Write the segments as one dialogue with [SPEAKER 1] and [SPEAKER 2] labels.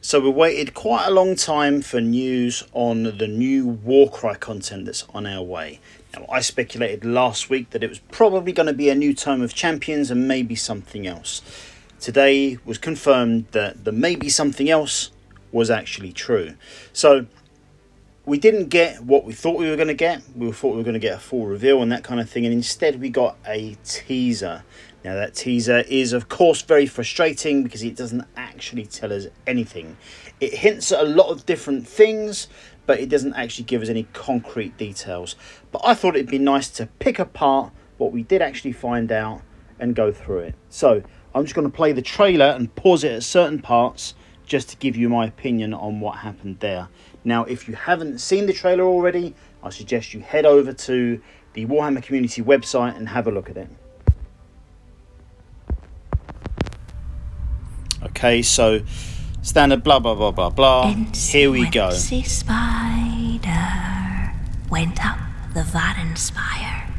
[SPEAKER 1] So we waited quite a long time for news on the new Warcry content that's on our way. Now, I speculated last week that it was probably going to be a new Tome of Champions and maybe something else. Today was confirmed that the maybe something else was actually true. So we didn't get what we thought we were going to get. We thought we were going to get a full reveal and that kind of thing, and instead we got a teaser. Now that teaser is of course very frustrating because it doesn't actually tell us anything. It hints at a lot of different things, but it doesn't actually give us any concrete details. But I thought it'd be nice to pick apart what we did actually find out and go through it. So I'm just going to play the trailer and pause it at certain parts just to give you my opinion on what happened there. Now, if you haven't seen the trailer already, I suggest you head over to the Warhammer community website and have a look at it. Okay, so standard blah blah blah blah blah. Here we go.
[SPEAKER 2] Spider went up the Varenspire.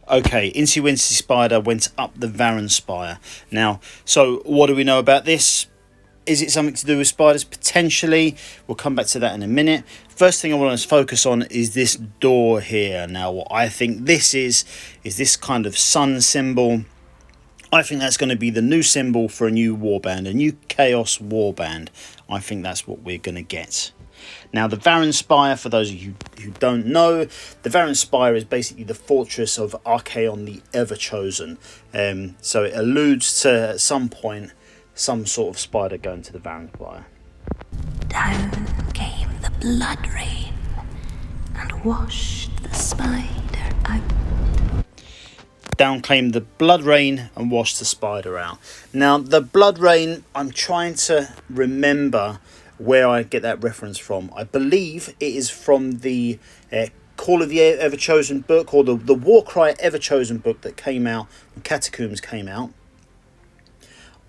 [SPEAKER 1] Okay, Incy Wincy Spider went up the Varenspire. Now, so what do we know about this? Is it something to do with spiders? Potentially. We'll come back to that in a minute. First thing I want to focus on is this door here. Now, what I think this is this kind of sun symbol. I think that's going to be the new symbol for a new warband, a new Chaos warband. I think that's what we're going to get. Now, the Varenspire, for those of you who don't know, the Varenspire is basically the fortress of Archaon the Ever-Chosen. So it alludes to, at some point, some sort of spider going to the Varenspire.
[SPEAKER 2] Down came the blood rain and washed the spider out.
[SPEAKER 1] Down came the blood rain and washed the spider out. Now, the blood rain, I'm trying to remember where I get that reference from. I believe it is from the Call of the Ever-Chosen book, or the Warcry Ever-Chosen book that came out when Catacombs came out.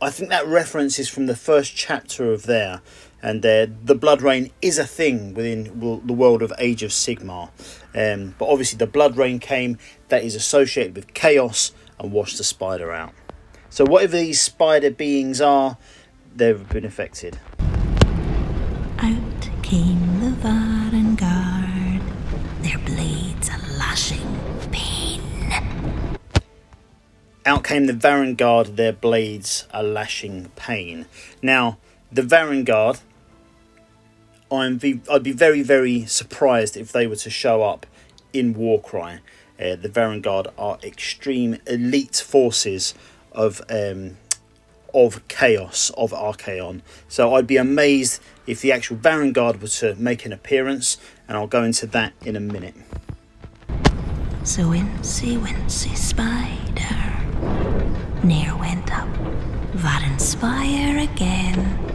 [SPEAKER 1] I think that reference is from the first chapter of there. And the blood rain is a thing within the world of Age of Sigmar. But obviously the blood rain came, that is associated with chaos, and washed the spider out. So whatever these spider beings are, they've been affected.
[SPEAKER 2] Out came the Varengard, their blades a lashing pain.
[SPEAKER 1] Out came the Varengard, their blades a lashing pain. Now, the Varengard, I'd be very, very surprised if they were to show up in Warcry. The Varengard are extreme elite forces of chaos, of Archaon. So I'd be amazed if the actual Varengard were to make an appearance, and I'll go into that in a minute.
[SPEAKER 2] So Incy Wincy Spider near went up Varenspire again.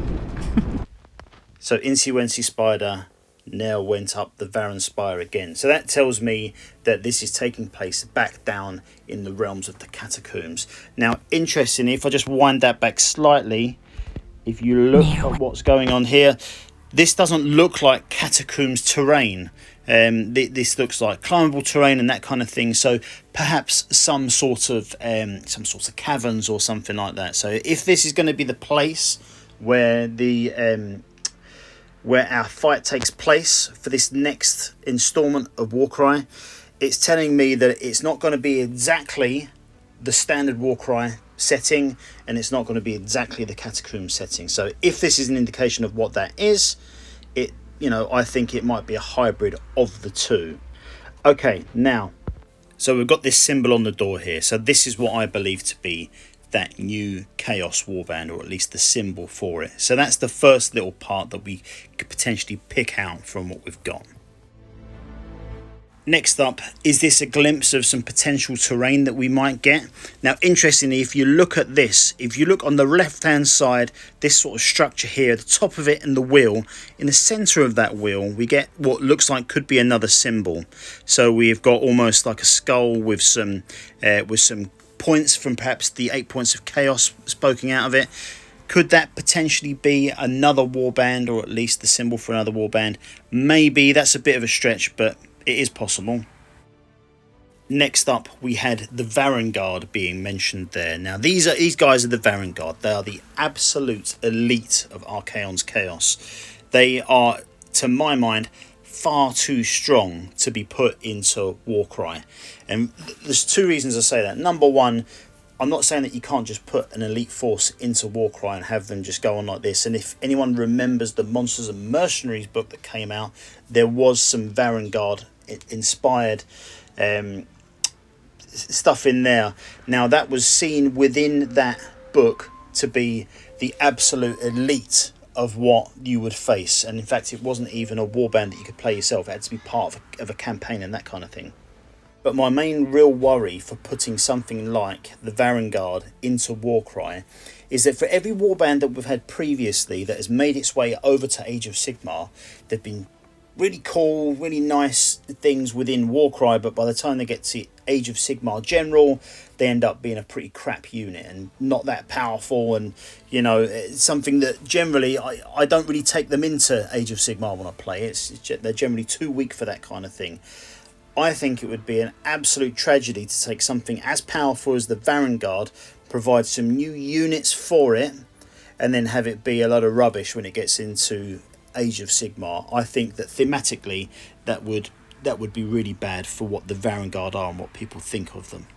[SPEAKER 1] So Incy Wincy Spider now went up the Varenspire again. So that tells me that this is taking place back down in the realms of the Catacombs. Now, interestingly, if I just wind that back slightly, if you look at what's going on here, this doesn't look like Catacombs terrain. This looks like climbable terrain and that kind of thing. So perhaps some sort of caverns or something like that. So if this is going to be the place where where our fight takes place for this next installment of Warcry, it's telling me that it's not going to be exactly the standard Warcry setting, and it's not going to be exactly the Catacomb setting. So if this is an indication of what that is, I think it might be a hybrid of the two. Okay, now, so we've got this symbol on the door here. So this is what I believe to be that new Chaos Warband, or at least the symbol for it. So that's the first little part that we could potentially pick out from what we've got. Next up, is this a glimpse of some potential terrain that we might get? Now, interestingly, if you look at this, if you look on the left-hand side, this sort of structure here, the top of it and the wheel, in the centre of that wheel, we get what looks like could be another symbol. So we've got almost like a skull with some points from perhaps the 8 points of chaos spoken out of it. Could that potentially be another warband, or at least the symbol for another warband? Maybe. That's a bit of a stretch, but it is possible. Next up, we had the Varengard being mentioned there. Now, these guys are the Varengard. They are the absolute elite of Archaon's Chaos. They are, to my mind, far too strong to be put into Warcry. And there's two reasons I say that. Number one, I'm not saying that you can't just put an elite force into Warcry and have them just go on like this. And if anyone remembers the Monsters and Mercenaries book that came out, there was some Varengard inspired stuff in there. Now, that was seen within that book to be the absolute elite of what you would face, and in fact it wasn't even a warband that you could play yourself. It had to be part of a campaign and that kind of thing. But my main real worry for putting something like the Varengard into Warcry is that for every warband that we've had previously that has made its way over to Age of Sigmar, they've been really cool, really nice things within Warcry, but by the time they get to Age of Sigmar General, they end up being a pretty crap unit and not that powerful, and you know, it's something that generally I don't really take them into Age of Sigmar when I play. They're generally too weak for that kind of thing. I think it would be an absolute tragedy to take something as powerful as the Varengard, provide some new units for it, and then have it be a lot of rubbish when it gets into Age of Sigmar. I think that thematically that would be really bad for what the Varengard are and what people think of them.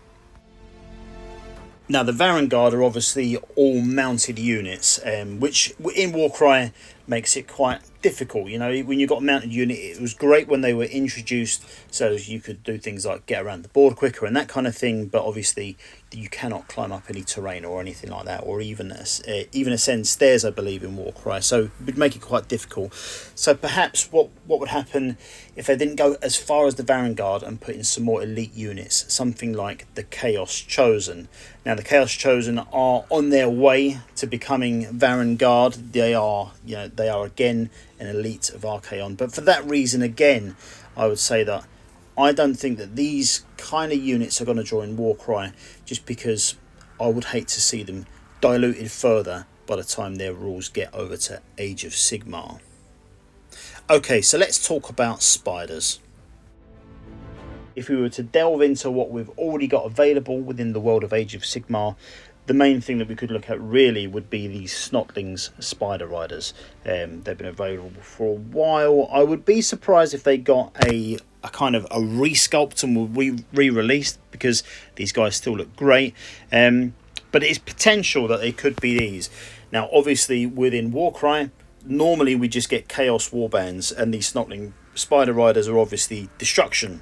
[SPEAKER 1] Now, the Varengard are obviously all mounted units, which in Warcry makes it quite difficult. You know, when you've got a mounted unit, it was great when they were introduced, so you could do things like get around the board quicker and that kind of thing, but obviously you cannot climb up any terrain or anything like that, or even ascend stairs, I believe, in Warcry, so it would make it quite difficult. So perhaps what would happen if they didn't go as far as the Varengard and put in some more elite units, something like the Chaos Chosen. Now, the Chaos Chosen are on their way to becoming Varengard. They are again an elite of Archaon, but for that reason, again, I would say that I don't think that these kind of units are going to join Warcry, just because I would hate to see them diluted further by the time their rules get over to Age of Sigmar. Okay, so let's talk about spiders. If we were to delve into what we've already got available within the world of Age of Sigmar, the main thing that we could look at really would be these Snotlings Spider Riders. They've been available for a while. I would be surprised if they got a kind of a resculpt and will re-released, because these guys still look great. But it is potential that they could be these. Now, obviously, within Warcry, normally we just get Chaos Warbands, and these Snotling Spider Riders are obviously Destruction.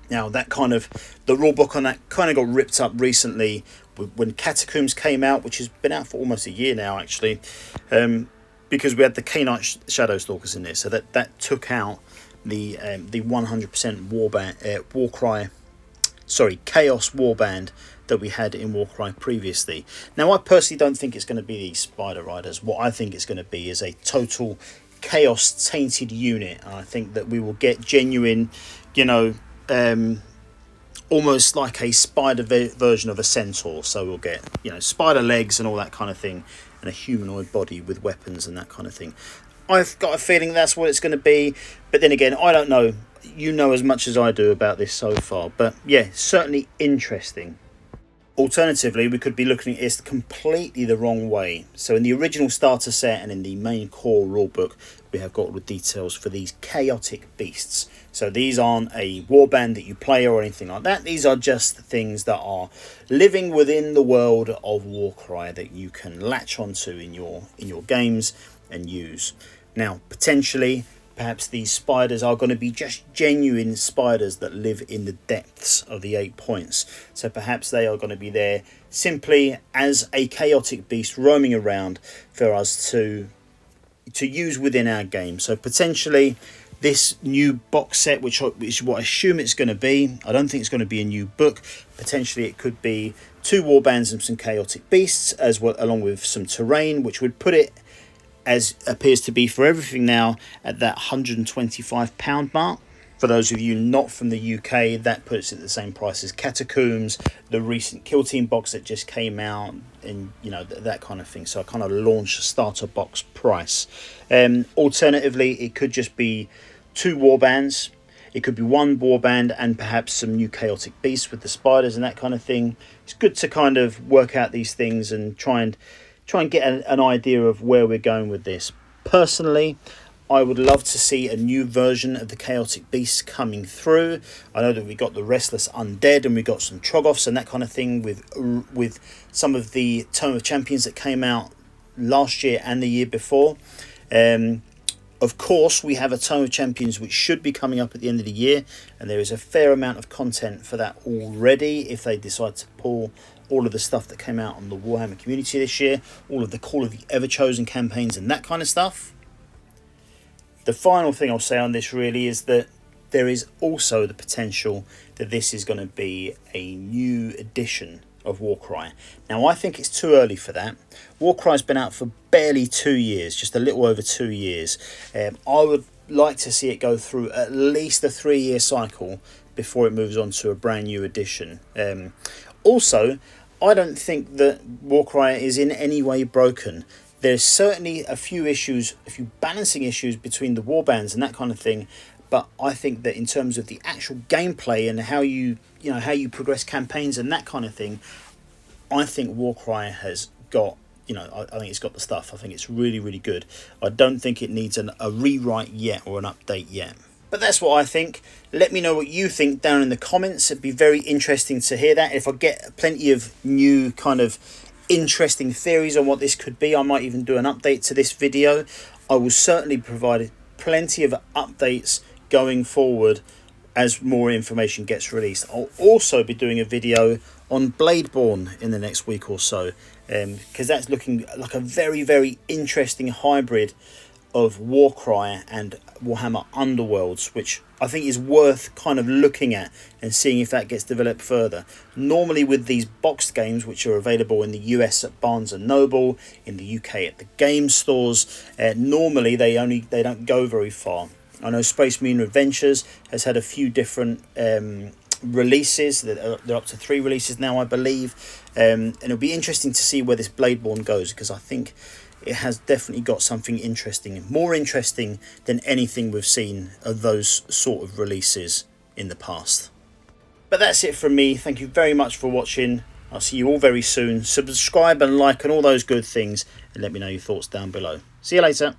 [SPEAKER 1] Now, that kind of, the rulebook on that kind of got ripped up recently when Catacombs came out, which has been out for almost a year now, actually, because we had the Knight Shadow Stalkers in there, so that took out the 100% Chaos Warband that we had in Warcry previously. Now, I personally don't think it's going to be these Spider Riders. What I think it's going to be is a total Chaos tainted unit. And I think that we will get genuine, almost like a spider version of a centaur. So we'll get, spider legs and all that kind of thing, and a humanoid body with weapons and that kind of thing. I've got a feeling that's what it's going to be, but then again, I don't know. You know as much as I do about this so far, but yeah, certainly interesting. Alternatively, we could be looking at this completely the wrong way. So in the original starter set and in the main core rulebook, we have got all the details for these chaotic beasts. So these aren't a warband that you play or anything like that. These are just things that are living within the world of Warcry that you can latch onto in your games and use. Now, potentially, perhaps these spiders are going to be just genuine spiders that live in the depths of the 8 points. So perhaps they are going to be there simply as a chaotic beast roaming around for us to use within our game. So potentially this new box set, which is what I assume it's going to be. I don't think it's going to be a new book. Potentially it could be 2 warbands and some chaotic beasts, as well, along with some terrain, which would put it, as appears to be for everything now, at that £125 mark. For those of you not from the UK, that puts it at the same price as Catacombs, the recent Kill Team box that just came out, and that kind of thing. So I kind of launched a starter box price. Alternatively, it could just be 2 warbands. It could be one warband and perhaps some new chaotic beasts with the spiders and that kind of thing. It's good to kind of work out these things and try and get an idea of where we're going with this. Personally, I would love to see a new version of the chaotic beasts coming through. I know that we got the restless undead and we got some troggoths and that kind of thing with some of the Tome of Champions that came out last year and the year before. Of course, we have a Tome of Champions which should be coming up at the end of the year, and there is a fair amount of content for that already if they decide to pull all of the stuff that came out on the Warhammer community this year, all of the Call of the Everchosen campaigns and that kind of stuff. The final thing I'll say on this really is that there is also the potential that this is going to be a new edition of Warcry. Now, I think it's too early for that. Warcry's been out for barely 2 years, just a little over 2 years. I would like to see it go through at least a 3-year cycle before it moves on to a brand new edition. Also, I don't think that Warcry is in any way broken. There's certainly a few balancing issues between the warbands and that kind of thing, but I think that in terms of the actual gameplay and how you progress campaigns and that kind of thing, I think Warcry has got, I think it's got the stuff. I think it's really, really good. I don't think it needs a rewrite yet or an update yet. But that's what I think. Let me know what you think down in the comments. It'd be very interesting to hear that. If I get plenty of new kind of interesting theories on what this could be, I might even do an update to this video. I will certainly provide plenty of updates going forward as more information gets released. I'll also be doing a video on Bladeborn in the next week or so, because that's looking like a very, very interesting hybrid of Warcry and Warhammer Underworlds, which I think is worth kind of looking at and seeing if that gets developed further. Normally with these boxed games, which are available in the US at Barnes & Noble, in the UK at the game stores, normally they don't go very far. I know Space Marine Adventures has had a few different releases. They're up to 3 releases now, I believe, and it'll be interesting to see where this Bladeborn goes, because I think it has definitely got something interesting, more interesting than anything we've seen of those sort of releases in the past. But that's it from me. Thank you very much for watching. I'll see you all very soon. Subscribe and like and all those good things, and let me know your thoughts down below. See you later.